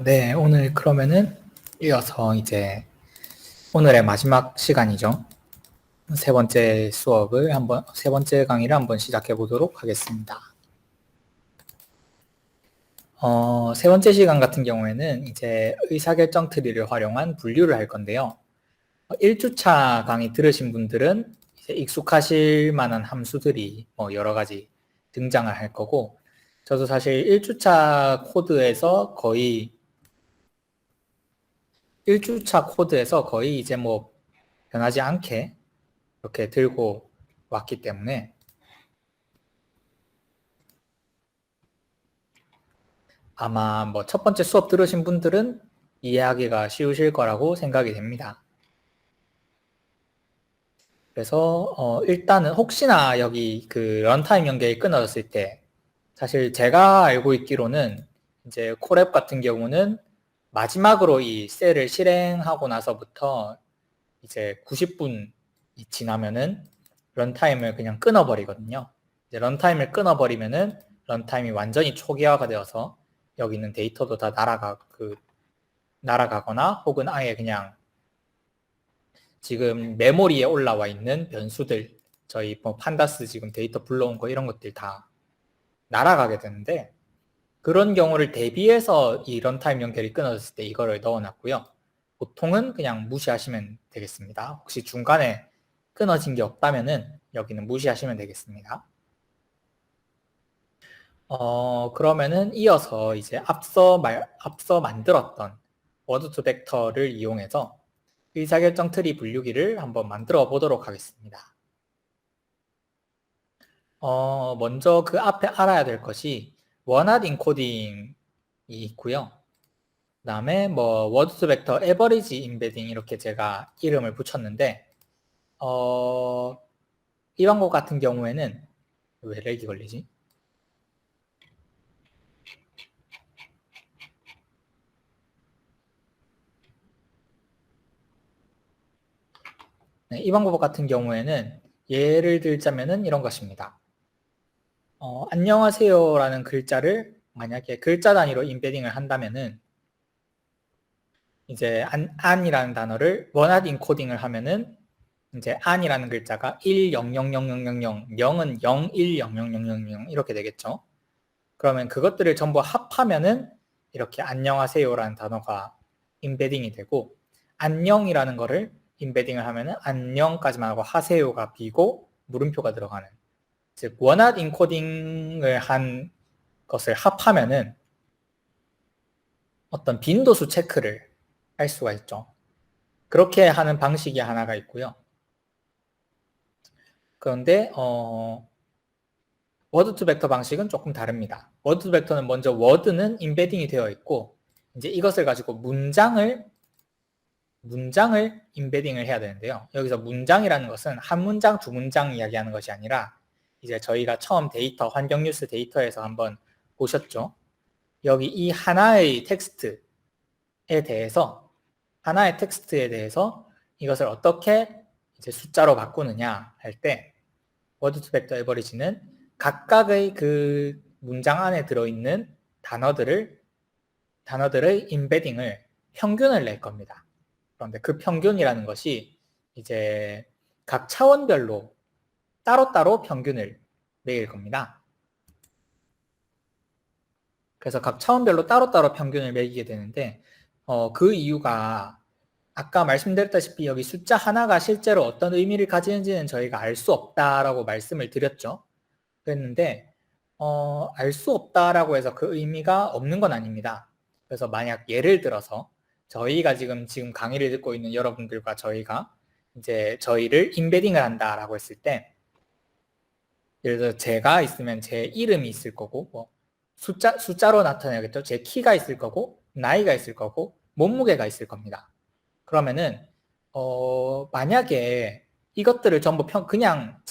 네, 오늘 그러면은 이어서 이제 오늘의 마지막 시간이죠. 세 번째 강의를 한번 시작해 보도록 하겠습니다. 세 번째 시간 같은 경우에는 이제 의사결정 트리를 활용한 분류를 할 건데요. 1주차 강의 들으신 분들은 이제 익숙하실 만한 함수들이 여러 가지 등장을 할 거고, 저도 사실 1주차 코드에서 거의 이제 변하지 않게 이렇게 들고 왔기 때문에 아마 첫 번째 수업 들으신 분들은 이해하기가 쉬우실 거라고 생각이 됩니다. 그래서 일단은 혹시나 여기 그 런타임 연결이 끊어졌을 때, 사실 제가 알고 있기로는 이제 콜앱 같은 경우는 마지막으로 이 셀을 실행하고 나서부터 이제 90분이 지나면은 런타임을 그냥 끊어버리거든요. 이제 런타임을 끊어버리면은 런타임이 완전히 초기화가 되어서 여기 있는 데이터도 다 날아가거나 혹은 아예 그냥 지금 메모리에 올라와 있는 변수들, 저희 판다스 지금 데이터 불러온 거 이런 것들 다 날아가게 되는데, 그런 경우를 대비해서 이 런타임 연결이 끊어졌을 때 이거를 넣어놨고요. 보통은 그냥 무시하시면 되겠습니다. 혹시 중간에 끊어진 게 없다면은 여기는 무시하시면 되겠습니다. 그러면은 이어서 이제 앞서 만들었던 워드 투 벡터를 이용해서 의사결정 트리 분류기를 한번 만들어 보도록 하겠습니다. 먼저 그 앞에 알아야 될 것이 원핫 인코딩이 있고요. 그 다음에 워드 투 벡터 에버리지 인베딩 이렇게 제가 이름을 붙였는데, 이 방법 같은 경우에는 왜 렉이 걸리지? 네, 이 방법 같은 경우에는 예를 들자면은 이런 것입니다. 안녕하세요라는 글자를 만약에 글자 단위로 인베딩을 한다면은 이제 안이라는 단어를 원핫 인코딩을 하면은 이제 안이라는 글자가 1, 0, 0, 0, 0, 0, 0, 0은 0, 1, 0, 0, 0, 0, 0 이렇게 되겠죠. 그러면 그것들을 전부 합하면은 이렇게 안녕하세요라는 단어가 인베딩이 되고, 안녕이라는 거를 인베딩을 하면은 안녕까지만 하고 하세요가 B고 물음표가 들어가는, 즉 원핫 인코딩을 한 것을 합하면은 어떤 빈도수 체크를 할 수가 있죠. 그렇게 하는 방식이 하나가 있고요. 그런데 워드 투 벡터 방식은 조금 다릅니다. 워드 투 벡터는 먼저 워드는 인베딩이 되어 있고, 이제 이것을 가지고 문장을 인베딩을 해야 되는데요. 여기서 문장이라는 것은 한 문장, 두 문장 이야기하는 것이 아니라, 이제 저희가 처음 환경 뉴스 데이터에서 한번 보셨죠? 여기 이 하나의 텍스트에 대해서 이것을 어떻게 이제 숫자로 바꾸느냐 할 때, 워드 투 벡터 에버리지는 각각의 그 문장 안에 들어있는 단어들의 인베딩을 평균을 낼 겁니다. 그런데 그 평균이라는 것이 이제 각 차원별로 따로따로 평균을 매길 겁니다. 그래서 각 차원별로 따로따로 평균을 매기게 되는데, 그 이유가 아까 말씀드렸다시피 여기 숫자 하나가 실제로 어떤 의미를 가지는지는 저희가 알 수 없다라고 말씀을 드렸죠. 그랬는데 알 수 없다라고 해서 그 의미가 없는 건 아닙니다. 그래서 만약 예를 들어서 저희가 지금 강의를 듣고 있는 여러분들과 저희가 이제 저희를 인베딩을 한다라고 했을 때, 예를 들어 제가 있으면 제 이름이 있을 거고, 숫자로 나타내야겠죠. 제 키가 있을 거고, 나이가 있을 거고, 몸무게가 있을 겁니다. 그러면은 만약에 이것들을 전부 그냥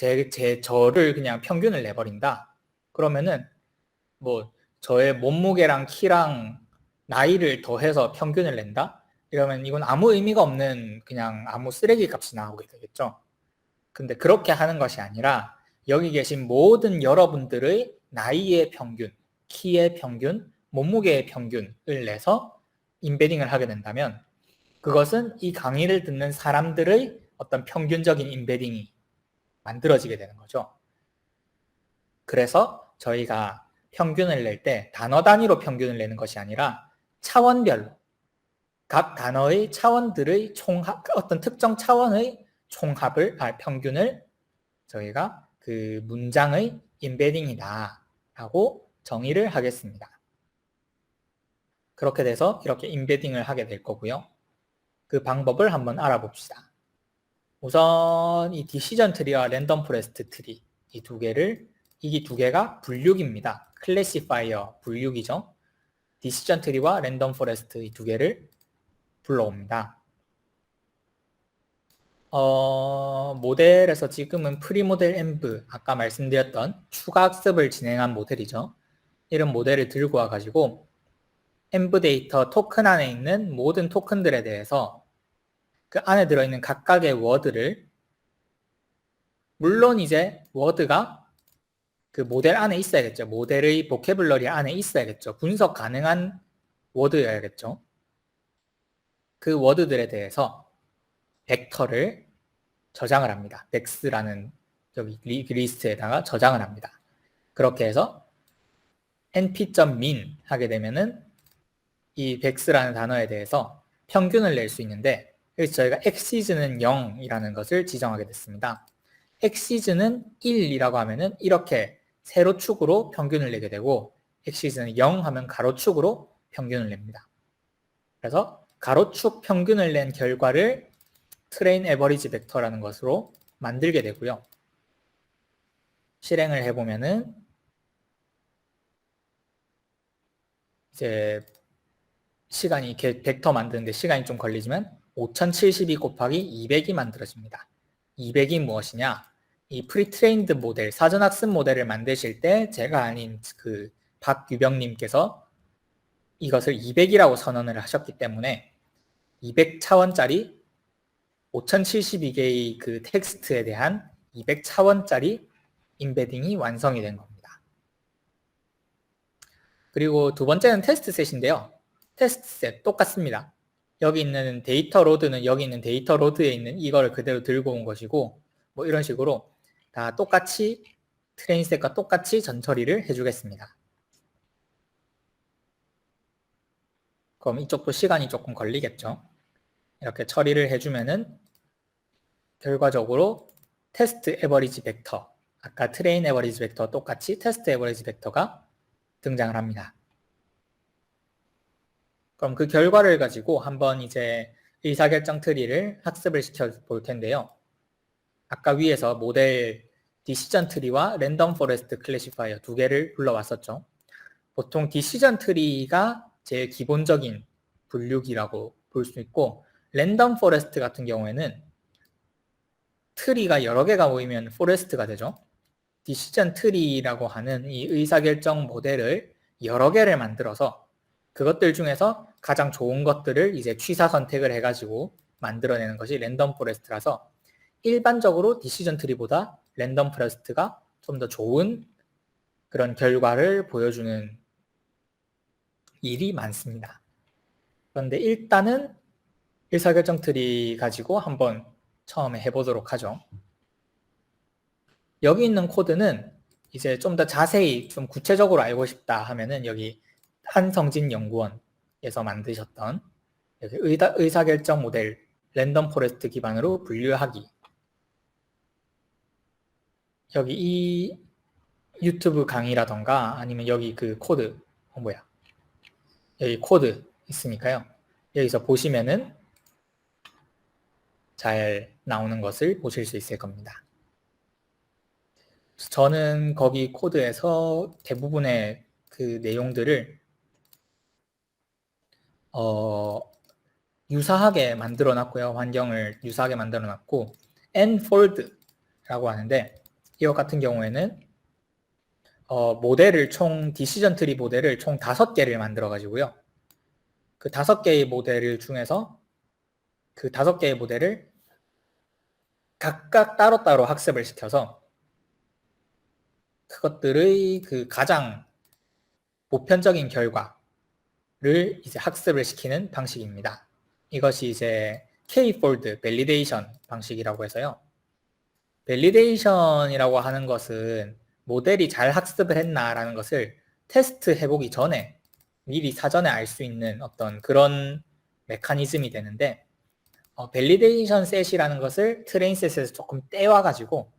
저를 그냥 평균을 내버린다. 그러면은 저의 몸무게랑 키랑 나이를 더해서 평균을 낸다? 이러면 이건 아무 의미가 없는 그냥 아무 쓰레기 값이 나오게 되겠죠. 근데 그렇게 하는 것이 아니라 여기 계신 모든 여러분들의 나이의 평균, 키의 평균, 몸무게의 평균을 내서 임베딩을 하게 된다면 그것은 이 강의를 듣는 사람들의 어떤 평균적인 임베딩이 만들어지게 되는 거죠. 그래서 저희가 평균을 낼 때 단어 단위로 평균을 내는 것이 아니라 차원별로 각 단어의 차원들의 총합, 어떤 특정 차원의 총합을, 평균을 저희가 그 문장의 임베딩이다 라고 정의를 하겠습니다. 그렇게 돼서 이렇게 임베딩을 하게 될 거고요. 그 방법을 한번 알아봅시다. 우선 이 디시전 트리와 랜덤 포레스트 트리 이 두 개가 분류기입니다. 클래시파이어 분류기죠. 디시전 트리와 랜덤 포레스트 이 두 개를 불러옵니다. 모델에서 지금은 프리모델 엠브 아까 말씀드렸던 추가 학습을 진행한 모델이죠. 이런 모델을 들고 와가지고 엠브 데이터 토큰 안에 있는 모든 토큰들에 대해서 그 안에 들어있는 각각의 워드를 물론 이제 워드가 그 모델 안에 있어야겠죠. 모델의 보캐블러리 안에 있어야겠죠. 분석 가능한 워드여야겠죠. 그 워드들에 대해서 벡터를 저장을 합니다. vex라는 여기 리스트에다가 저장을 합니다. 그렇게 해서 np.min 하게 되면은 이 vex라는 단어에 대해서 평균을 낼 수 있는데 여기서 저희가 exceed는 0이라는 것을 지정하게 됐습니다. exceed는 1이라고 하면은 이렇게 세로축으로 평균을 내게 되고 exceed는 0 하면 가로축으로 평균을 냅니다. 그래서 가로축 평균을 낸 결과를 트레인 에버리지 벡터라는 것으로 만들게 되고요. 실행을 해보면은 이제 시간이 이렇게 벡터 만드는데 시간이 좀 걸리지만 5072 곱하기 200이 만들어집니다. 200이 무엇이냐? 이 프리트레인드 모델, 사전학습 모델을 만드실 때 제가 아닌 그 박유병님께서 이것을 200이라고 선언을 하셨기 때문에 200차원짜리 5072개의 그 텍스트에 대한 200차원짜리 임베딩이 완성이 된 겁니다. 그리고 두 번째는 테스트 셋인데요. 테스트 셋 똑같습니다. 여기 있는 데이터 로드는 여기 있는 데이터 로드에 있는 이거를 그대로 들고 온 것이고 뭐 이런 식으로 다 똑같이 트레인 셋과 똑같이 전처리를 해주겠습니다. 그럼 이쪽도 시간이 조금 걸리겠죠. 이렇게 처리를 해주면은 결과적으로 테스트 에버리지 벡터, 아까 트레인 에버리지 벡터 똑같이 테스트 에버리지 벡터가 등장을 합니다. 그럼 그 결과를 가지고 한번 이제 의사결정 트리를 학습을 시켜 볼 텐데요. 아까 위에서 모델 디시전 트리와 랜덤 포레스트 클래시파이어 두 개를 불러왔었죠. 보통 디시전 트리가 제일 기본적인 분류기라고 볼 수 있고 랜덤 포레스트 같은 경우에는 트리가 여러 개가 모이면 포레스트가 되죠. 디시전 트리라고 하는 이 의사결정 모델을 여러 개를 만들어서 그것들 중에서 가장 좋은 것들을 이제 취사 선택을 해가지고 만들어내는 것이 랜덤 포레스트라서 일반적으로 디시전 트리보다 랜덤 포레스트가 좀 더 좋은 그런 결과를 보여주는 일이 많습니다. 그런데 일단은 의사결정 트리 가지고 한번 처음에 해보도록 하죠. 여기 있는 코드는 이제 좀 더 자세히 좀 구체적으로 알고 싶다 하면은 여기 한성진 연구원에서 만드셨던 여기 의사결정 모델 랜덤 포레스트 기반으로 분류하기 여기 이 유튜브 강의라던가 아니면 여기 그 코드 여기 코드 있으니까요. 여기서 보시면은 잘 나오는 것을 보실 수 있을 겁니다. 저는 거기 코드에서 대부분의 그 내용들을 유사하게 만들어 놨고요. 환경을 유사하게 만들어 놨고 nfold라고 하는데 이것 같은 경우에는 모델을 총 디시전 트리 모델을 총 5개를 만들어 가지고요. 그 5개의 모델을 중에서 그 5개의 모델을 각각 따로따로 학습을 시켜서 그것들의 그 가장 보편적인 결과 이제 학습을 시키는 방식입니다. 이것이 이제 K-fold 밸리데이션 방식이라고 해서요. 밸리데이션이라고 하는 것은 모델이 잘 학습을 했나라는 것을 테스트 해보기 전에 미리 사전에 알 수 있는 어떤 그런 메커니즘이 되는데, 밸리데이션 셋이라는 것을 트레인 셋에서 조금 떼와가지고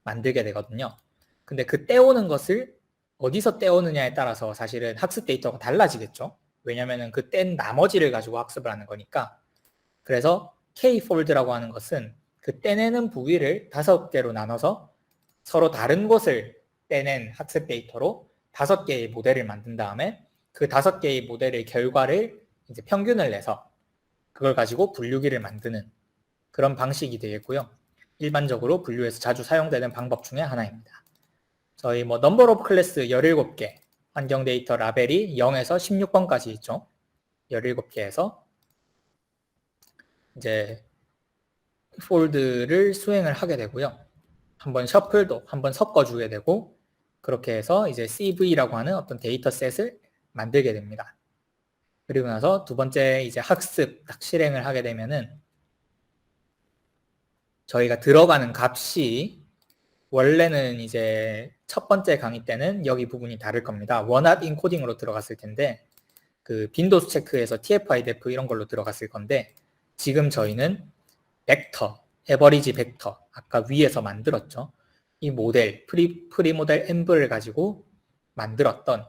만들게 되거든요. 근데 그 떼오는 것을 어디서 떼오느냐에 따라서 사실은 학습 데이터가 달라지겠죠. 왜냐면은 그 뗀 나머지를 가지고 학습을 하는 거니까. 그래서 K-폴드라고 하는 것은 그 떼내는 부위를 5개로 나눠서 서로 다른 곳을 떼낸 학습 데이터로 5개의 모델을 만든 다음에 그 5개의 모델의 결과를 이제 평균을 내서 그걸 가지고 분류기를 만드는 그런 방식이 되겠고요. 일반적으로 분류에서 자주 사용되는 방법 중에 하나입니다. 저희 뭐 넘버 오브 클래스 17개, 환경 데이터 라벨이 0에서 16번까지 있죠. 17개에서 이제 폴드를 수행을 하게 되고요. 한번 셔플도 한번 섞어주게 되고, 그렇게 해서 이제 CV라고 하는 어떤 데이터셋을 만들게 됩니다. 그리고 나서 두 번째 이제 학습 딱 실행을 하게 되면은 저희가 들어가는 값이 원래는 이제 첫 번째 강의 때는 여기 부분이 다를 겁니다. 원핫 인코딩으로 들어갔을 텐데 그 빈도수 체크에서 TF, IDF 이런 걸로 들어갔을 건데 지금 저희는 벡터, 에버리지 벡터 아까 위에서 만들었죠. 이 모델, 프리모델 엠블을 가지고 만들었던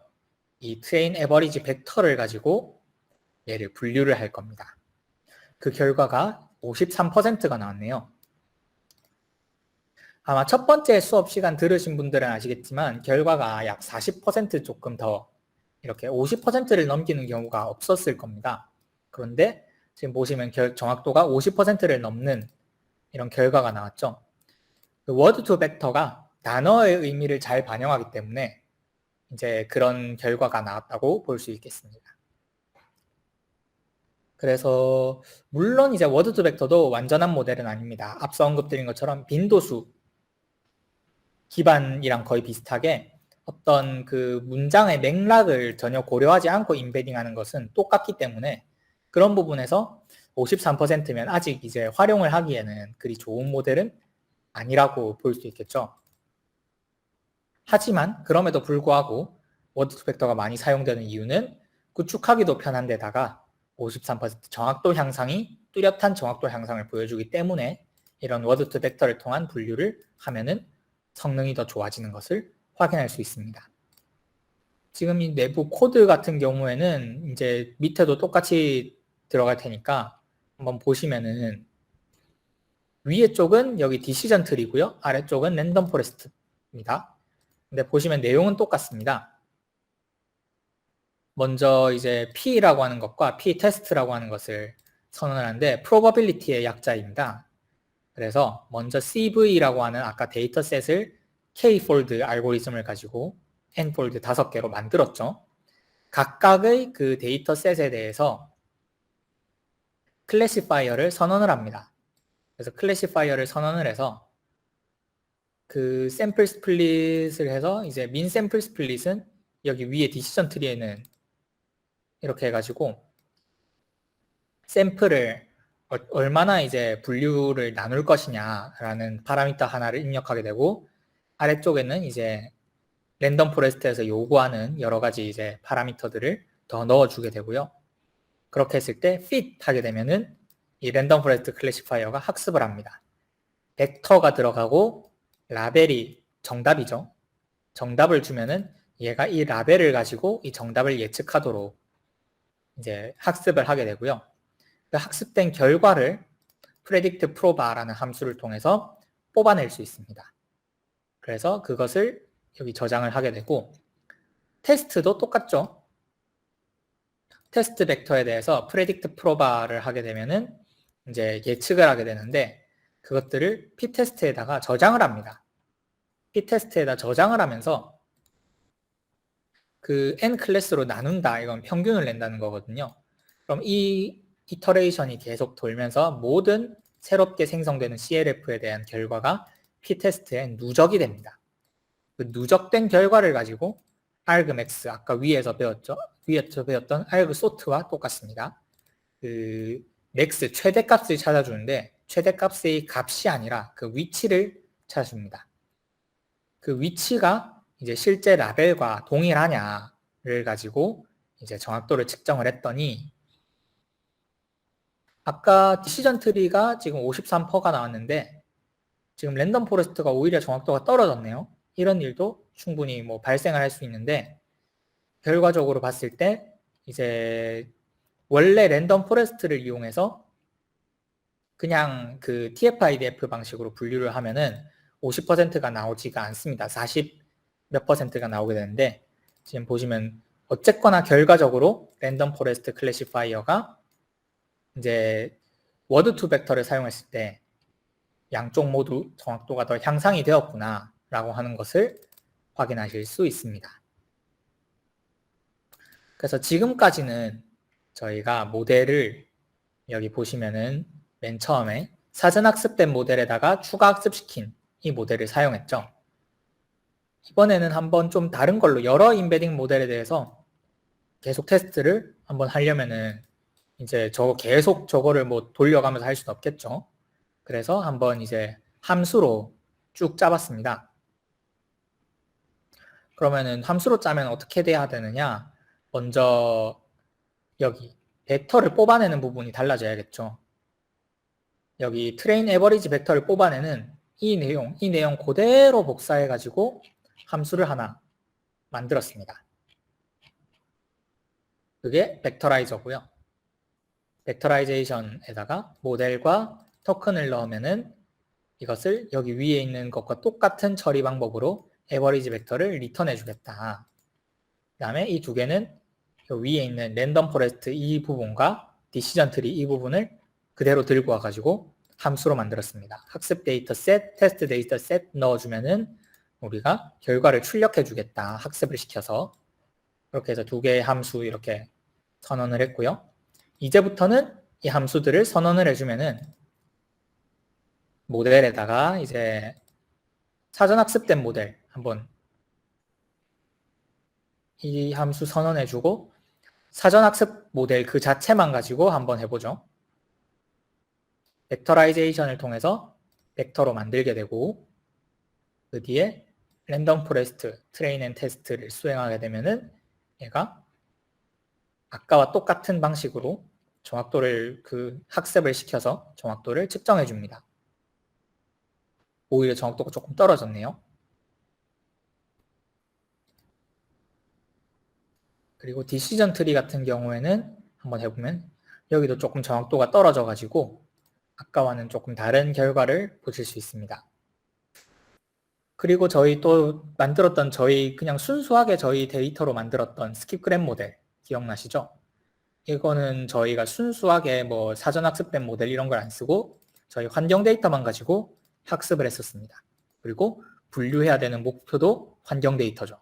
이 트레인 에버리지 벡터를 가지고 얘를 분류를 할 겁니다. 그 결과가 53%가 나왔네요. 아마 첫 번째 수업 시간 들으신 분들은 아시겠지만 결과가 약 40% 조금 더 이렇게 50%를 넘기는 경우가 없었을 겁니다. 그런데 지금 보시면 정확도가 50%를 넘는 이런 결과가 나왔죠. 그 워드 투 벡터가 단어의 의미를 잘 반영하기 때문에 이제 그런 결과가 나왔다고 볼 수 있겠습니다. 그래서 물론 이제 워드 투 벡터도 완전한 모델은 아닙니다. 앞서 언급드린 것처럼 빈도수 기반이랑 거의 비슷하게 어떤 그 문장의 맥락을 전혀 고려하지 않고 임베딩하는 것은 똑같기 때문에 그런 부분에서 53%면 아직 이제 활용을 하기에는 그리 좋은 모델은 아니라고 볼 수 있겠죠. 하지만 그럼에도 불구하고 워드 투 벡터가 많이 사용되는 이유는 구축하기도 편한 데다가 53% 정확도 향상이 뚜렷한 정확도 향상을 보여주기 때문에 이런 워드 투 벡터를 통한 분류를 하면은 성능이 더 좋아지는 것을 확인할 수 있습니다. 지금 이 내부 코드 같은 경우에는 이제 밑에도 똑같이 들어갈 테니까 한번 보시면은 위에 쪽은 여기 디시전 트리고요. 아래쪽은 랜덤 포레스트입니다. 근데 보시면 내용은 똑같습니다. 먼저 이제 P라고 하는 것과 P 테스트라고 하는 것을 선언하는데 probability의 약자입니다. 그래서 먼저 CV라고 하는 아까 데이터셋을 K-폴드 알고리즘을 가지고 N-폴드 5개로 만들었죠. 각각의 그 데이터셋에 대해서 클래시파이어를 선언을 합니다. 그래서 클래시파이어를 선언을 해서 그 샘플 스플릿을 해서 이제 민 샘플 스플릿은 여기 위에 디시전 트리에는 이렇게 해가지고 샘플을 얼마나 이제 분류를 나눌 것이냐라는 파라미터 하나를 입력하게 되고 아래쪽에는 이제 랜덤 포레스트에서 요구하는 여러 가지 이제 파라미터들을 더 넣어주게 되고요. 그렇게 했을 때 fit 하게 되면은 이 랜덤 포레스트 클래시파이어가 학습을 합니다. 벡터가 들어가고 라벨이 정답이죠. 정답을 주면은 얘가 이 라벨을 가지고 이 정답을 예측하도록 이제 학습을 하게 되고요. 그 학습된 결과를 predict proba라는 함수를 통해서 뽑아낼 수 있습니다. 그래서 그것을 여기 저장을 하게 되고 테스트도 똑같죠. 테스트 벡터에 대해서 predict proba를 하게 되면은 이제 예측을 하게 되는데 그것들을 ptest에다가 저장을 합니다. ptest에다 저장을 하면서 그 n 클래스로 나눈다. 이건 평균을 낸다는 거거든요. 그럼 이 이터레이션이 계속 돌면서 모든 새롭게 생성되는 CLF에 대한 결과가 ptest에 누적이 됩니다. 그 누적된 결과를 가지고 argmax 아까 위에서 배웠죠? 위에서 배웠던 argsort와 똑같습니다. 그 max 최대값을 찾아주는데 최대값의 값이 아니라 그 위치를 찾아줍니다. 그 위치가 이제 실제 라벨과 동일하냐를 가지고 이제 정확도를 측정을 했더니 아까 디시전 트리가 지금 53%가 나왔는데 지금 랜덤 포레스트가 오히려 정확도가 떨어졌네요. 이런 일도 충분히 뭐 발생을 할 수 있는데 결과적으로 봤을 때 이제 원래 랜덤 포레스트를 이용해서 그냥 그 TF-IDF 방식으로 분류를 하면은 50%가 나오지가 않습니다. 40 몇 %가 나오게 되는데 지금 보시면 어쨌거나 결과적으로 랜덤 포레스트 클래시파이어가 이제 워드 투 벡터를 사용했을 때 양쪽 모두 정확도가 더 향상이 되었구나 라고 하는 것을 확인하실 수 있습니다. 그래서 지금까지는 저희가 모델을 여기 보시면은 맨 처음에 사전학습된 모델에다가 추가 학습시킨 이 모델을 사용했죠. 이번에는 한번 좀 다른 걸로 여러 인베딩 모델에 대해서 계속 테스트를 한번 하려면은 이제 계속 저거를 뭐 돌려가면서 할 수는 없겠죠. 그래서 한번 이제 함수로 쭉 짜봤습니다. 그러면은 함수로 짜면 어떻게 돼야 되느냐? 먼저 여기 벡터를 뽑아내는 부분이 달라져야겠죠. 여기 트레인 에버리지 벡터를 뽑아내는 이 내용 그대로 복사해가지고 함수를 하나 만들었습니다. 그게 벡터라이저고요. 벡터라이제이션에다가 모델과 토큰을 넣으면은 이것을 여기 위에 있는 것과 똑같은 처리 방법으로 에버리지 벡터를 리턴해 주겠다. 그 다음에 이 두 개는 위에 있는 랜덤 포레스트 이 부분과 디시전 트리 이 부분을 그대로 들고 와가지고 함수로 만들었습니다. 학습 데이터 셋, 테스트 데이터 셋 넣어주면은 우리가 결과를 출력해 주겠다. 학습을 시켜서. 그렇게 해서 두 개의 함수 이렇게 선언을 했고요. 이제부터는 이 함수들을 선언을 해주면은 모델에다가 이제 사전 학습된 모델 한번 이 함수 선언해주고 사전 학습 모델 그 자체만 가지고 한번 해보죠. 벡터라이제이션을 통해서 벡터로 만들게 되고 그 뒤에 랜덤 포레스트 트레인 앤 테스트를 수행하게 되면은 얘가 아까와 똑같은 방식으로 정확도를 학습을 시켜서 정확도를 측정해 줍니다. 오히려 정확도가 조금 떨어졌네요. 그리고 디시전 트리 같은 경우에는 한번 해보면 여기도 조금 정확도가 떨어져 가지고 아까와는 조금 다른 결과를 보실 수 있습니다. 그리고 저희 또 만들었던 그냥 순수하게 저희 데이터로 만들었던 스킵그램 모델 기억나시죠? 이거는 저희가 순수하게 뭐 사전 학습된 모델 이런 걸 안 쓰고 저희 환경 데이터만 가지고 학습을 했었습니다. 그리고 분류해야 되는 목표도 환경 데이터죠.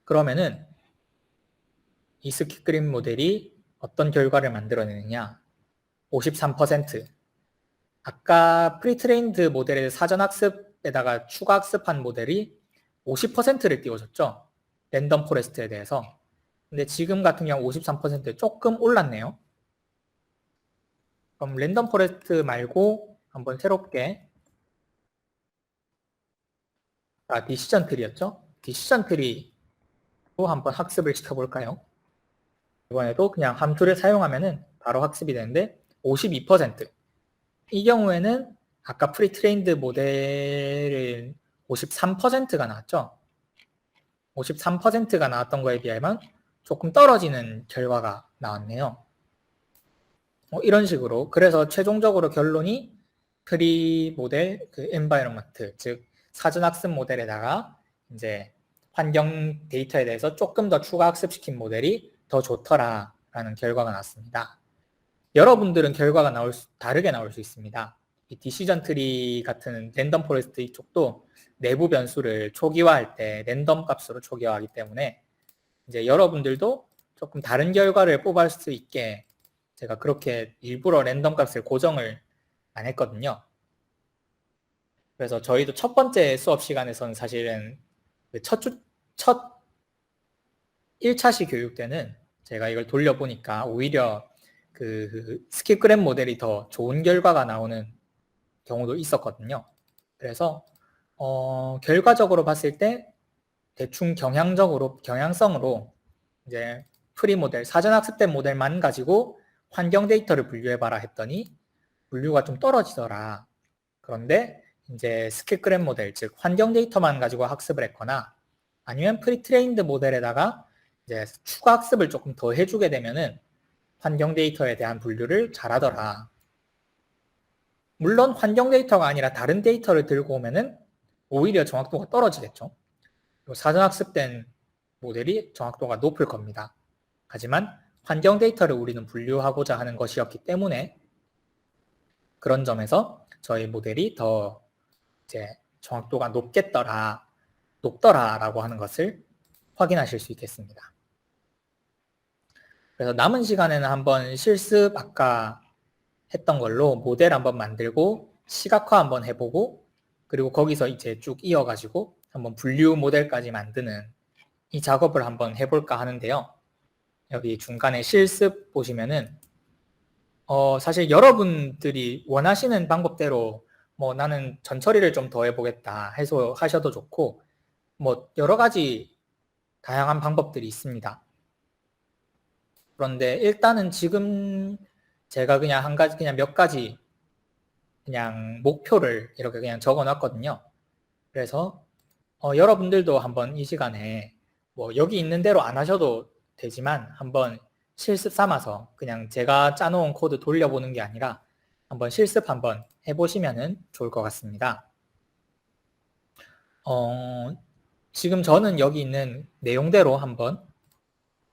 그러면은 이 스킵그램 모델이 어떤 결과를 만들어내느냐? 53%. 아까 프리트레인드 모델의 사전 학습에다가 추가 학습한 모델이 50%를 띄워줬죠. 랜덤 포레스트에 대해서. 근데 지금 같은 경우 53% 조금 올랐네요. 그럼 랜덤 포레스트 말고 한번 새롭게 디시전 트리였죠? 디시전 트리로 한번 학습을 시켜볼까요? 이번에도 그냥 함수를 사용하면은 바로 학습이 되는데 52%. 이 경우에는 아까 프리트레인드 모델은 53%가 나왔죠. 53%가 나왔던 거에 비하면 조금 떨어지는 결과가 나왔네요. 이런 식으로 그래서 최종적으로 결론이 프리 모델 엔바이러먼트 즉 사전 학습 모델에다가 이제 환경 데이터에 대해서 조금 더 추가 학습시킨 모델이 더 좋더라라는 결과가 나왔습니다. 여러분들은 결과가 다르게 나올 수 있습니다. 이 디시전 트리 같은 랜덤 포레스트 이쪽도 내부 변수를 초기화할 때 랜덤 값으로 초기화하기 때문에 이제 여러분들도 조금 다른 결과를 뽑을 수 있게 제가 그렇게 일부러 랜덤 값을 고정을 안 했거든요. 그래서 저희도 첫 번째 수업 시간에서는 사실은 첫 1차시 교육 때는 제가 이걸 돌려보니까 오히려 그 스킵그램 모델이 더 좋은 결과가 나오는 경우도 있었거든요. 그래서 결과적으로 봤을 때 대충 경향성으로 이제 프리 모델, 사전학습된 모델만 가지고 환경 데이터를 분류해봐라 했더니 분류가 좀 떨어지더라. 그런데 이제 스킵그램 모델, 즉 환경 데이터만 가지고 학습을 했거나 아니면 프리트레인드 모델에다가 이제 추가 학습을 조금 더 해주게 되면은 환경 데이터에 대한 분류를 잘하더라. 물론 환경 데이터가 아니라 다른 데이터를 들고 오면은 오히려 정확도가 떨어지겠죠. 사전학습된 모델이 정확도가 높을 겁니다. 하지만 환경 데이터를 우리는 분류하고자 하는 것이었기 때문에 그런 점에서 저희 모델이 더 이제 정확도가 높더라라고 하는 것을 확인하실 수 있겠습니다. 그래서 남은 시간에는 한번 실습 아까 했던 걸로 모델 한번 만들고 시각화 한번 해보고 그리고 거기서 이제 쭉 이어가지고 한번 분류 모델까지 만드는 이 작업을 한번 해볼까 하는데요. 여기 중간에 실습 보시면은 사실 여러분들이 원하시는 방법대로 뭐 나는 전처리를 좀 더 해보겠다 해서 하셔도 좋고 뭐 여러 가지 다양한 방법들이 있습니다. 그런데 일단은 지금 제가 그냥 몇 가지 그냥 목표를 이렇게 그냥 적어 놨거든요. 그래서 여러분들도 한번 이 시간에 뭐 여기 있는 대로 안 하셔도 되지만 한번 실습 삼아서 그냥 제가 짜놓은 코드 돌려보는 게 아니라 한번 실습 한번 해보시면 좋을 것 같습니다. 지금 저는 여기 있는 내용대로 한번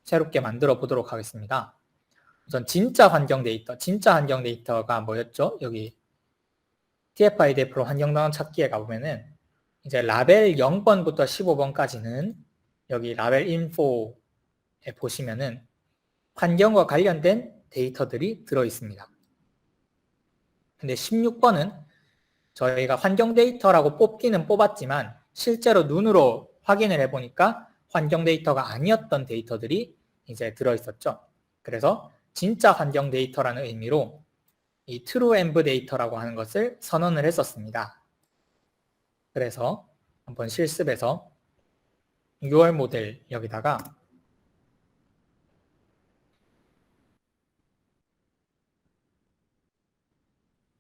새롭게 만들어 보도록 하겠습니다. 우선 진짜 환경 데이터가 뭐였죠? 여기 TF-IDF 환경단원 찾기에 가보면은 이제 라벨 0번부터 15번까지는 여기 라벨 인포에 보시면은 환경과 관련된 데이터들이 들어 있습니다. 근데 16번은 저희가 환경 데이터라고 뽑기는 뽑았지만 실제로 눈으로 확인을 해보니까 환경 데이터가 아니었던 데이터들이 이제 들어 있었죠. 그래서 진짜 환경 데이터라는 의미로 이 trueenv 데이터라고 하는 것을 선언을 했었습니다. 그래서 한번 실습에서 6월 모델 여기다가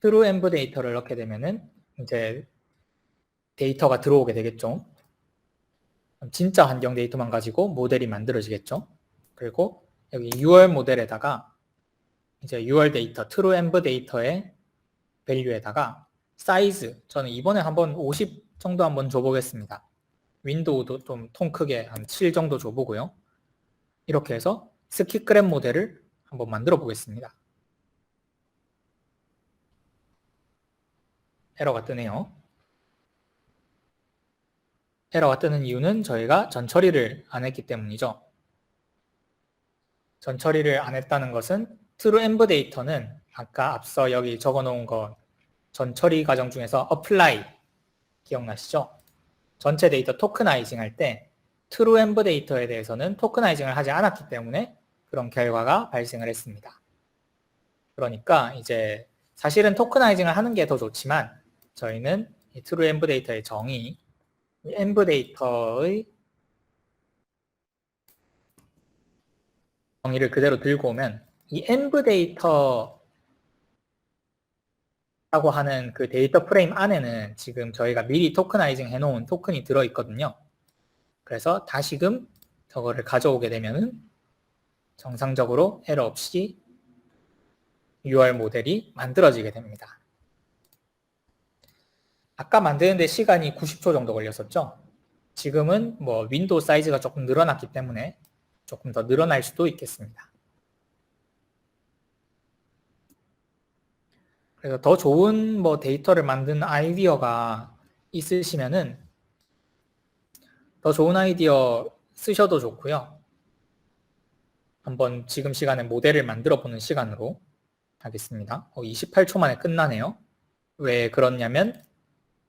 trueenv 데이터를 넣게 되면은 이제 데이터가 들어오게 되겠죠. 진짜 환경 데이터만 가지고 모델이 만들어지겠죠. 그리고 여기 6월 모델에다가 이제 6월 데이터, trueenv 데이터의 밸류에다가 사이즈, 저는 이번에 한번 50 정도 한번 줘보겠습니다. 윈도우도 좀 통 크게 한 7 정도 줘보고요. 이렇게 해서 스킵그램 모델을 한번 만들어 보겠습니다. 에러가 뜨네요. 에러가 뜨는 이유는 저희가 전처리를 안 했기 때문이죠. 전처리를 안 했다는 것은 trueenv 데이터는 아까 앞서 여기 적어놓은 거 전처리 과정 중에서 apply 기억나시죠? 전체 데이터 토크나이징 할 때 trueenv 데이터에 대해서는 토크나이징을 하지 않았기 때문에 그런 결과가 발생을 했습니다. 그러니까 이제 사실은 토크나이징을 하는 게 더 좋지만 저희는 이 trueenv 데이터의 정의, env 데이터의 정의를 그대로 들고 오면 이 env 데이터 라고 하는 그 데이터 프레임 안에는 지금 저희가 미리 토크나이징 해놓은 토큰이 들어있거든요. 그래서 다시금 저거를 가져오게 되면은 정상적으로 에러 없이 UR 모델이 만들어지게 됩니다. 아까 만드는데 시간이 90초 정도 걸렸었죠. 지금은 뭐 윈도우 사이즈가 조금 늘어났기 때문에 조금 더 늘어날 수도 있겠습니다. 그래서 더 좋은 뭐 데이터를 만드는 아이디어가 있으시면은 더 좋은 아이디어 쓰셔도 좋고요. 한번 지금 시간에 모델을 만들어 보는 시간으로 하겠습니다. 28초 만에 끝나네요. 왜 그렇냐면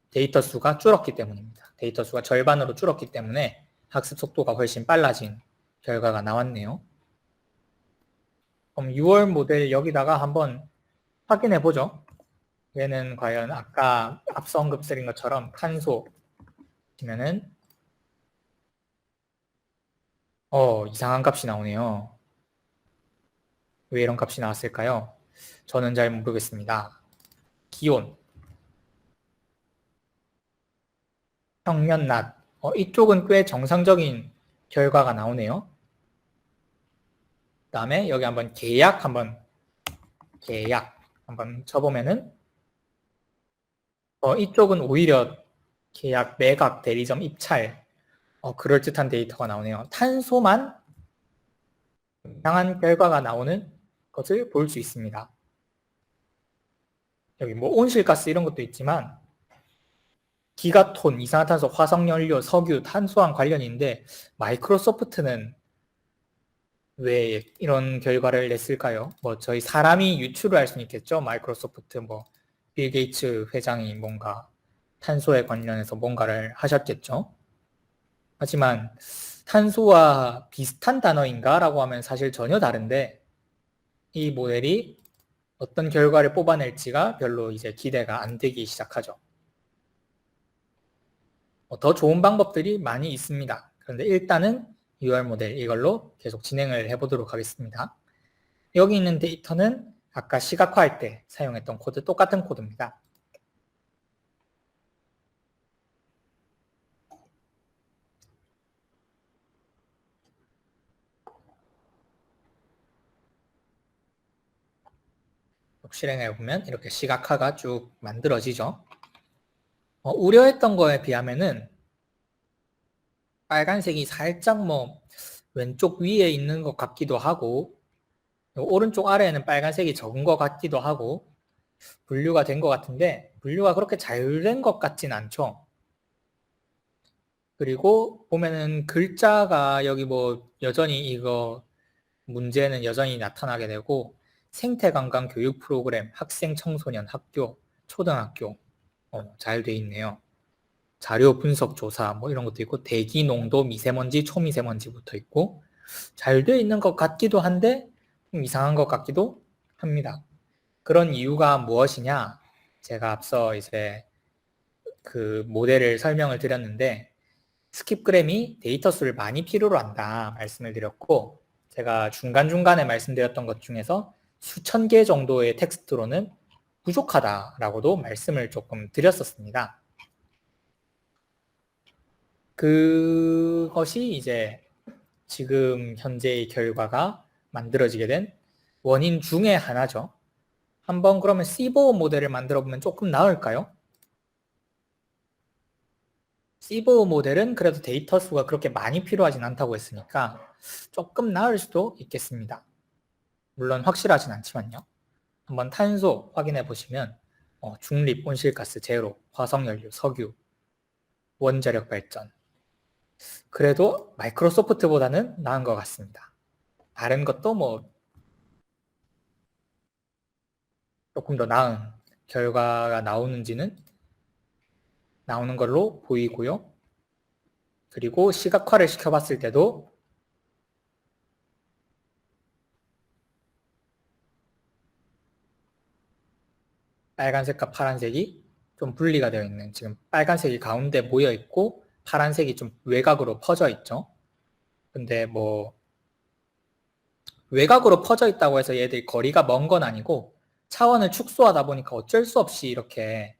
데이터 수가 줄었기 때문입니다. 데이터 수가 절반으로 줄었기 때문에 학습 속도가 훨씬 빨라진 결과가 나왔네요. 그럼 6월 모델 여기다가 한번 확인해 보죠. 얘는 과연 아까 앞서 언급드린 것처럼 탄소 치면은 이상한 값이 나오네요. 왜 이런 값이 나왔을까요? 저는 잘 모르겠습니다. 기온, 평년 낮, 이쪽은 꽤 정상적인 결과가 나오네요. 그 다음에 여기 한번 계약 한번 쳐보면은 이쪽은 오히려 계약, 매각, 대리점, 입찰 그럴듯한 데이터가 나오네요. 탄소만 이상한 결과가 나오는 것을 볼 수 있습니다. 여기 뭐 온실가스 이런 것도 있지만 기가톤, 이산화탄소, 화석연료, 석유, 탄소랑 관련인데 마이크로소프트는 왜 이런 결과를 냈을까요? 뭐 저희 사람이 유추를 할 수는 있겠죠. 마이크로소프트 뭐 빌 게이츠 회장이 뭔가 탄소에 관련해서 뭔가를 하셨겠죠. 하지만 탄소와 비슷한 단어인가? 라고 하면 사실 전혀 다른데 이 모델이 어떤 결과를 뽑아낼지가 별로 이제 기대가 안 되기 시작하죠. 더 좋은 방법들이 많이 있습니다. 그런데 일단은 UR 모델 이걸로 계속 진행을 해보도록 하겠습니다. 여기 있는 데이터는 아까 시각화할 때 사용했던 코드 똑같은 코드입니다. 실행해보면 이렇게 시각화가 쭉 만들어지죠. 우려했던 거에 비하면은 빨간색이 살짝 뭐 왼쪽 위에 있는 것 같기도 하고 오른쪽 아래에는 빨간색이 적은 것 같기도 하고 분류가 된 것 같은데 분류가 그렇게 잘 된 것 같진 않죠. 그리고 보면은 글자가 여기 뭐 여전히 이거 문제는 여전히 나타나게 되고 생태관광 교육 프로그램, 학생, 청소년, 학교, 초등학교 잘 돼 있네요. 자료 분석 조사 뭐 이런 것도 있고 대기 농도, 미세먼지, 초미세먼지 붙어 있고 잘 돼 있는 것 같기도 한데 좀 이상한 것 같기도 합니다. 그런 이유가 무엇이냐? 제가 앞서 이제 그 모델을 설명을 드렸는데 스킵그램이 데이터 수를 많이 필요로 한다 말씀을 드렸고 제가 중간중간에 말씀드렸던 것 중에서 수천 개 정도의 텍스트로는 부족하다라고도 말씀을 조금 드렸었습니다. 그것이 이제 지금 현재의 결과가 만들어지게 된 원인 중에 하나죠. 한번 그러면 시보어 모델을 만들어 보면 조금 나을까요? 시보어 모델은 그래도 데이터 수가 그렇게 많이 필요하진 않다고 했으니까 조금 나을 수도 있겠습니다. 물론 확실하진 않지만요. 한번 탄소 확인해 보시면 중립, 온실가스, 제로, 화석연료, 석유, 원자력 발전 그래도 마이크로소프트보다는 나은 것 같습니다. 다른 것도 뭐 조금 더 나은 결과가 나오는 걸로 보이고요. 그리고 시각화를 시켜봤을 때도 빨간색과 파란색이 좀 분리가 되어 있는 지금 빨간색이 가운데 모여 있고 파란색이 좀 외곽으로 퍼져 있죠. 근데 뭐 외곽으로 퍼져 있다고 해서 얘들이 거리가 먼 건 아니고 차원을 축소하다 보니까 어쩔 수 없이 이렇게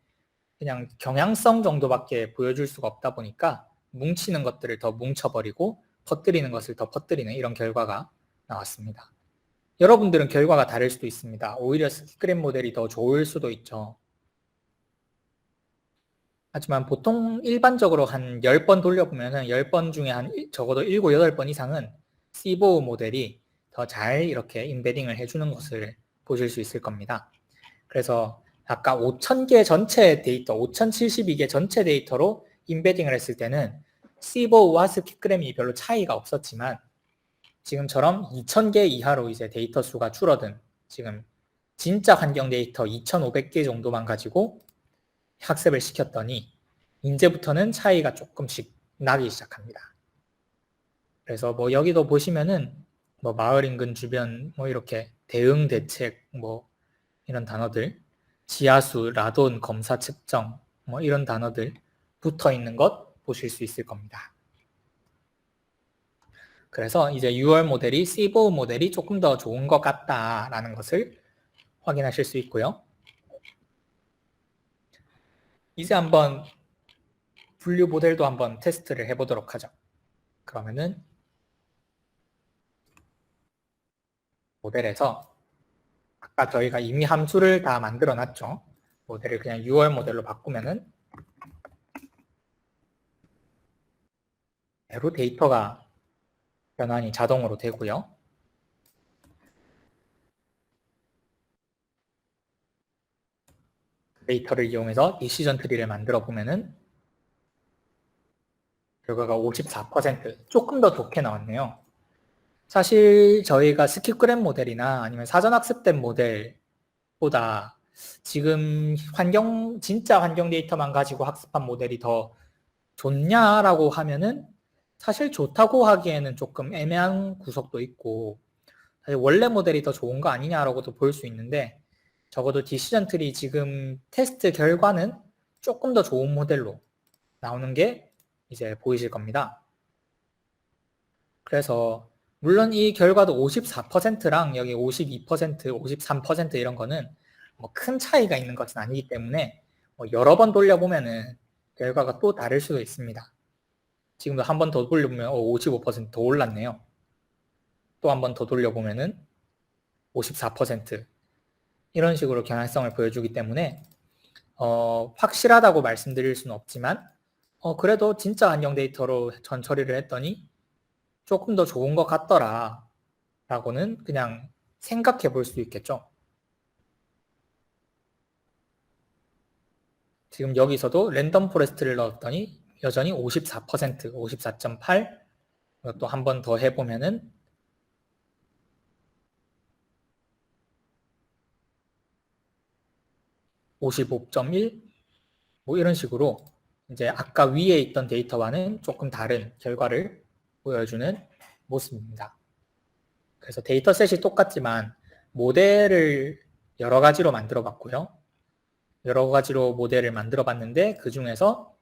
그냥 경향성 정도밖에 보여줄 수가 없다 보니까 뭉치는 것들을 더 뭉쳐버리고 퍼뜨리는 것을 더 퍼뜨리는 이런 결과가 나왔습니다. 여러분들은 결과가 다를 수도 있습니다. 오히려 스킵그램 모델이 더 좋을 수도 있죠. 하지만 보통 일반적으로 한 10번 돌려보면 10번 중에 한 적어도 7, 8번 이상은 시보어 모델이 더 잘 이렇게 인베딩을 해주는 것을 보실 수 있을 겁니다. 그래서 아까 5,000개 전체 데이터, 5,072개 전체 데이터로 인베딩을 했을 때는 시보어와 스킵그램이 별로 차이가 없었지만 지금처럼 2,000개 이하로 이제 데이터 수가 줄어든 지금 진짜 환경 데이터 2,500개 정도만 가지고 학습을 시켰더니 이제부터는 차이가 조금씩 나기 시작합니다. 그래서 뭐 여기도 보시면은 뭐 마을 인근 주변 뭐 이렇게 대응 대책 뭐 이런 단어들, 지하수, 라돈 검사 측정 뭐 이런 단어들 붙어 있는 것 보실 수 있을 겁니다. 그래서 이제 6월 모델이 시보우 모델이 조금 더 좋은 것 같다라는 것을 확인하실 수 있고요. 이제 한번 분류 모델도 한번 테스트를 해보도록 하죠. 그러면은 모델에서 아까 저희가 이미 함수를 다 만들어 놨죠. 모델을 그냥 6월 모델로 바꾸면은 바로 데이터가 변환이 자동으로 되고요. 데이터를 이용해서 디시전 트리를 만들어 보면은 결과가 54%, 조금 더 좋게 나왔네요. 사실 저희가 스킵그램 모델이나 아니면 사전학습된 모델보다 지금 진짜 환경 데이터만 가지고 학습한 모델이 더 좋냐라고 하면은 사실 좋다고 하기에는 조금 애매한 구석도 있고, 사실 원래 모델이 더 좋은 거 아니냐라고도 볼 수 있는데, 적어도 디시전 트리 지금 테스트 결과는 조금 더 좋은 모델로 나오는 게 이제 보이실 겁니다. 그래서 물론 이 결과도 54%랑 여기 52%, 53% 이런 거는 뭐 큰 차이가 있는 것은 아니기 때문에 뭐 여러 번 돌려보면은 결과가 또 다를 수도 있습니다. 지금도 한 번 더 돌려보면 55%더 올랐네요. 또 한 번 더 돌려보면은 54% 이런 식으로 경향성을 보여주기 때문에 확실하다고 말씀드릴 수는 없지만 그래도 진짜 환경 데이터로 전 처리를 했더니 조금 더 좋은 것 같더라 라고는 그냥 생각해 볼 수 있겠죠. 지금 여기서도 랜덤 포레스트를 넣었더니 여전히 54%, 54.8 또 한 번 더 해보면은 55.1 뭐 이런 식으로 이제 아까 위에 있던 데이터와는 조금 다른 결과를 보여주는 모습입니다. 그래서 데이터셋이 똑같지만 모델을 여러 가지로 만들어 봤고요. 여러 가지로 모델을 만들어 봤는데 그 중에서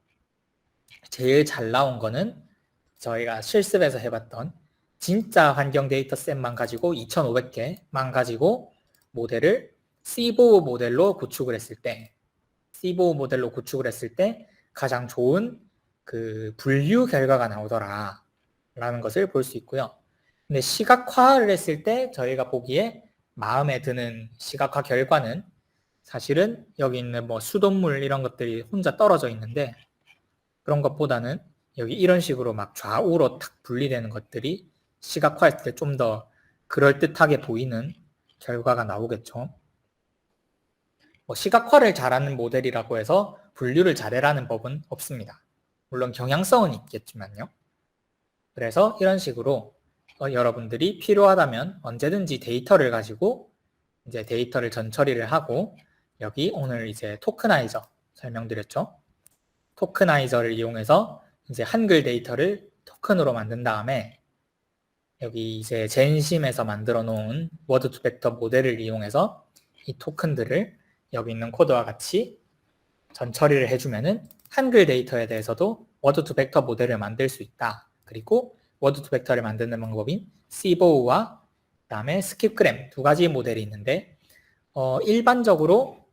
제일 잘 나온 거는 저희가 실습에서 해봤던 진짜 환경 데이터셋만 가지고 2,500개만 가지고 모델을 시보우 모델로 구축을 했을 때 가장 좋은 그 분류 결과가 나오더라 라는 것을 볼 수 있고요. 근데 시각화를 했을 때 저희가 보기에 마음에 드는 시각화 결과는 사실은 여기 있는 뭐 수돗물 이런 것들이 혼자 떨어져 있는데 그런 것보다는 여기 이런 식으로 막 좌우로 탁 분리되는 것들이 시각화했을 때 좀 더 그럴듯하게 보이는 결과가 나오겠죠. 뭐 시각화를 잘하는 모델이라고 해서 분류를 잘해라는 법은 없습니다. 물론 경향성은 있겠지만요. 그래서 이런 식으로 여러분들이 필요하다면 언제든지 데이터를 가지고 이제 데이터를 전처리를 하고 여기 오늘 이제 토크나이저 설명드렸죠. 토크나이저를 이용해서 이제 한글 데이터를 토큰으로 만든 다음에 여기 이제 젠심에서 만들어 놓은 워드 투 벡터 모델을 이용해서 이 토큰들을 여기 있는 코드와 같이 전처리를 해주면은 한글 데이터에 대해서도 워드 투 벡터 모델을 만들 수 있다. 그리고 워드 투 벡터를 만드는 방법인 시보우와 그다음에 스킵그램 두 가지 모델이 있는데 일반적으로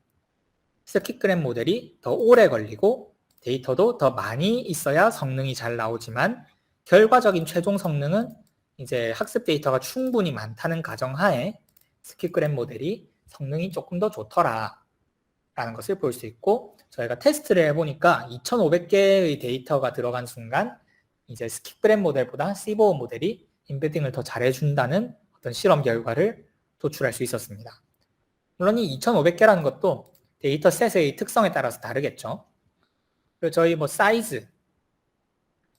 스킵그램 모델이 더 오래 걸리고 데이터도 더 많이 있어야 성능이 잘 나오지만 결과적인 최종 성능은 이제 학습 데이터가 충분히 많다는 가정하에 스킵그램 모델이 성능이 조금 더 좋더라 라는 것을 볼 수 있고 저희가 테스트를 해보니까 2500개의 데이터가 들어간 순간 이제 스킵그램 모델보다 시보우 모델이 임베딩을 더 잘해준다는 어떤 실험 결과를 도출할 수 있었습니다. 물론 이 2500개라는 것도 데이터셋의 특성에 따라서 다르겠죠. 그리고 저희 뭐 사이즈,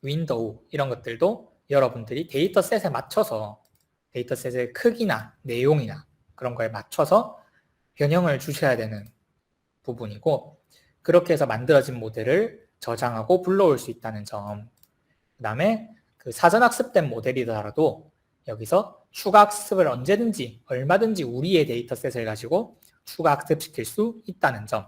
윈도우 이런 것들도 여러분들이 데이터셋에 맞춰서 데이터셋의 크기나 내용이나 그런 거에 맞춰서 변형을 주셔야 되는 부분이고 그렇게 해서 만들어진 모델을 저장하고 불러올 수 있다는 점. 그 다음에 그 사전 학습된 모델이더라도 여기서 추가 학습을 언제든지 얼마든지 우리의 데이터셋을 가지고 추가 학습시킬 수 있다는 점.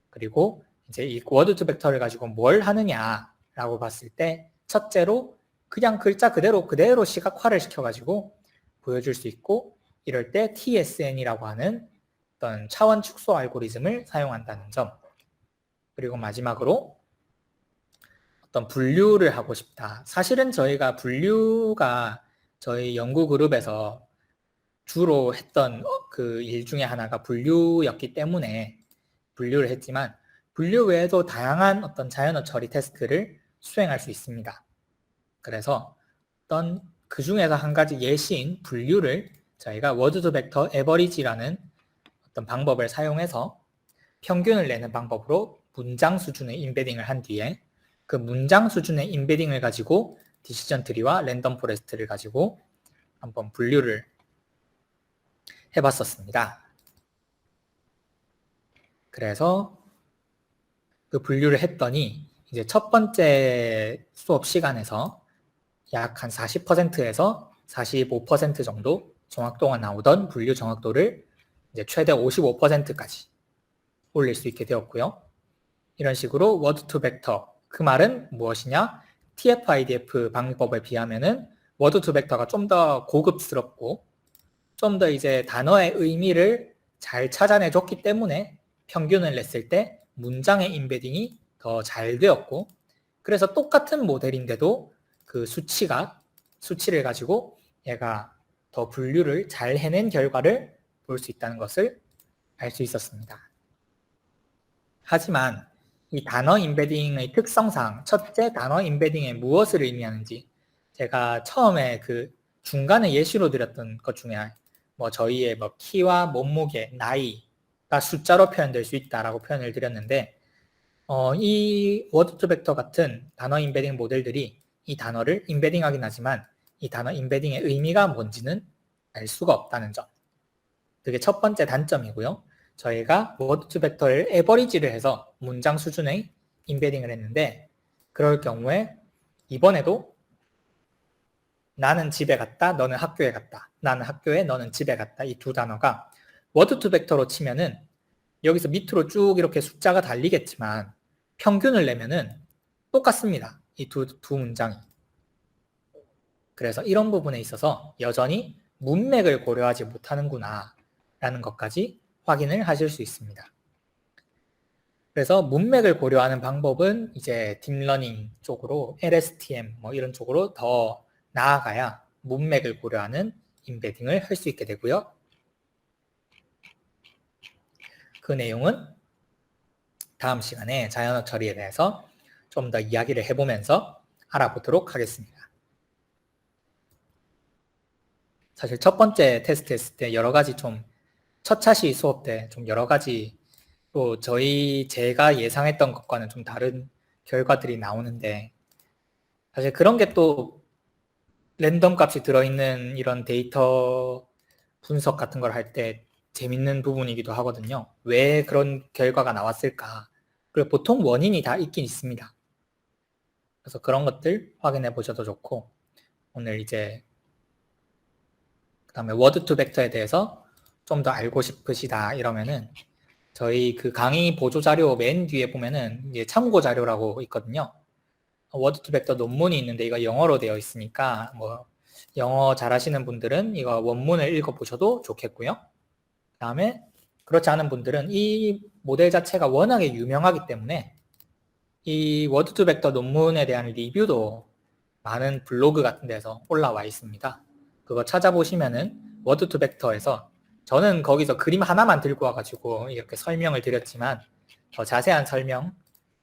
그리고 이제 이 워드 투 벡터를 가지고 뭘 하느냐라고 봤을 때 첫째로 그냥 글자 그대로 시각화를 시켜가지고 보여줄 수 있고, 이럴 때 TSN이라고 하는 어떤 차원 축소 알고리즘을 사용한다는 점. 그리고 마지막으로 어떤 분류를 하고 싶다. 사실은 저희가 분류가 저희 연구 그룹에서 주로 했던 그 일 중에 하나가 분류였기 때문에 분류를 했지만, 분류 외에도 다양한 어떤 자연어 처리 테스트를 수행할 수 있습니다. 그래서 어떤 그 중에서 한 가지 예시인 분류를 저희가 워드 투 벡터 에버리지라는 어떤 방법을 사용해서 평균을 내는 방법으로 문장 수준의 인베딩을 한 뒤에 그 문장 수준의 인베딩을 가지고 디시전 트리와 랜덤 포레스트를 가지고 한번 분류를 해봤었습니다. 그래서 그 분류를 했더니 이제 첫 번째 수업 시간에서 약 한 40%에서 45% 정도 정확도가 나오던 분류 정확도를 이제 최대 55%까지 올릴 수 있게 되었고요. 이런 식으로 워드 투 벡터, 그 말은 무엇이냐? TF-IDF 방법에 비하면은 워드 투 벡터가 좀 더 고급스럽고 좀 더 이제 단어의 의미를 잘 찾아내 줬기 때문에 평균을 냈을 때 문장의 인베딩이 더 잘 되었고, 그래서 똑같은 모델인데도 그 수치를 가지고 얘가 더 분류를 잘 해낸 결과를 볼 수 있다는 것을 알 수 있었습니다. 하지만 이 단어 인베딩의 특성상 첫째 단어 인베딩에 무엇을 의미하는지, 제가 처음에 그 중간에 예시로 드렸던 것 중에 뭐 저희의 뭐 키와 몸무게, 나이가 숫자로 표현될 수 있다라고 표현을 드렸는데, 이 워드 투 벡터 같은 단어 인베딩 모델들이 이 단어를 인베딩하긴 하지만 이 단어 인베딩의 의미가 뭔지는 알 수가 없다는 점. 그게 첫 번째 단점이고요. 저희가 워드 투 벡터를 에버리지를 해서 문장 수준의 인베딩을 했는데, 그럴 경우에 이번에도 나는 집에 갔다, 너는 학교에 갔다, 나는 학교에, 너는 집에 갔다, 이 두 단어가 워드 투 벡터로 치면은 여기서 밑으로 쭉 이렇게 숫자가 달리겠지만 평균을 내면은 똑같습니다. 이 두 문장이. 그래서 이런 부분에 있어서 여전히 문맥을 고려하지 못하는구나 라는 것까지 확인을 하실 수 있습니다. 그래서 문맥을 고려하는 방법은 이제 딥러닝 쪽으로 LSTM 뭐 이런 쪽으로 더 나아가야 문맥을 고려하는 인베딩을 할 수 있게 되고요. 그 내용은 다음 시간에 자연어 처리에 대해서 좀 더 이야기를 해보면서 알아보도록 하겠습니다. 사실 첫 번째 테스트 했을 때 여러 가지 좀 첫 차시 수업 때 좀 여러 가지 또 제가 예상했던 것과는 좀 다른 결과들이 나오는데, 사실 그런 게 또 랜덤 값이 들어있는 이런 데이터 분석 같은 걸 할 때 재밌는 부분이기도 하거든요. 왜 그런 결과가 나왔을까? 그리고 보통 원인이 다 있긴 있습니다. 그래서 그런 것들 확인해 보셔도 좋고, 오늘 이제 그 다음에 워드 투 벡터에 대해서 좀 더 알고 싶으시다 이러면은 저희 그 강의 보조 자료 맨 뒤에 보면은 이제 참고 자료라고 있거든요. 워드 투 벡터 논문이 있는데 이거 영어로 되어 있으니까 뭐 영어 잘하시는 분들은 이거 원문을 읽어보셔도 좋겠고요. 그 다음에 그렇지 않은 분들은 이 모델 자체가 워낙에 유명하기 때문에 이 워드 투 벡터 논문에 대한 리뷰도 많은 블로그 같은 데서 올라와 있습니다. 그거 찾아보시면은 워드 투 벡터에서, 저는 거기서 그림 하나만 들고 와가지고 이렇게 설명을 드렸지만 더 자세한 설명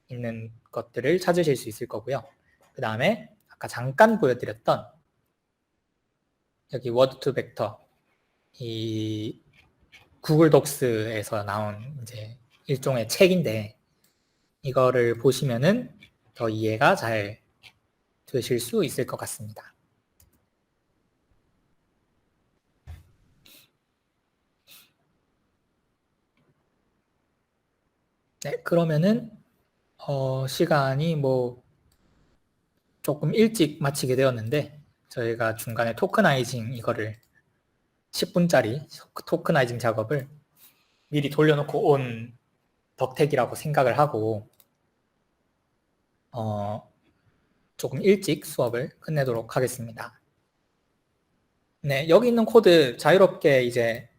있는 것들을 찾으실 수 있을 거고요. 그 다음에 아까 잠깐 보여드렸던 여기 워드 투 벡터, 이 구글 독스에서 나온 이제 일종의 책인데 이거를 보시면은 더 이해가 잘 되실 수 있을 것 같습니다. 네, 그러면은 시간이 뭐 조금 일찍 마치게 되었는데 저희가 중간에 토크나이징 이거를 10분짜리 토크나이징 작업을 미리 돌려놓고 온 덕택이라고 생각을 하고 조금 일찍 수업을 끝내도록 하겠습니다. 네, 여기 있는 코드 자유롭게 이제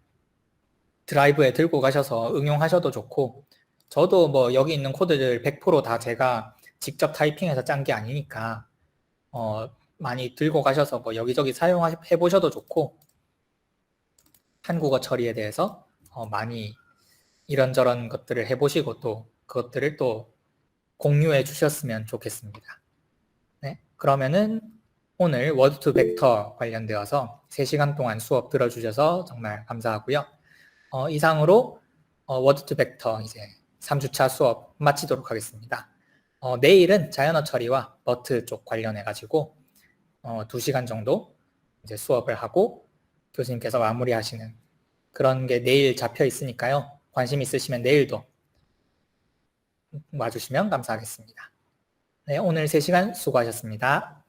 드라이브에 들고 가셔서 응용하셔도 좋고 저도 뭐 여기 있는 코드들 100%다 제가 직접 타이핑해서 짠 게 아니니까 많이 들고 가셔서 뭐 여기저기 사용해 보셔도 좋고 한국어 처리에 대해서 많이 이런저런 것들을 해보시고 또 그것들을 또 공유해 주셨으면 좋겠습니다. 네, 그러면은 오늘 워드 투 벡터 관련되어서 3시간 동안 수업 들어주셔서 정말 감사하고요. 이상으로 워드 투 벡터 이제 3주차 수업 마치도록 하겠습니다. 내일은 자연어 처리와 버트 쪽 관련해 가지고 2시간 정도 이제 수업을 하고 교수님께서 마무리하시는 그런 게 내일 잡혀 있으니까요. 관심 있으시면 내일도 와주시면 감사하겠습니다. 네, 오늘 3시간 수고하셨습니다.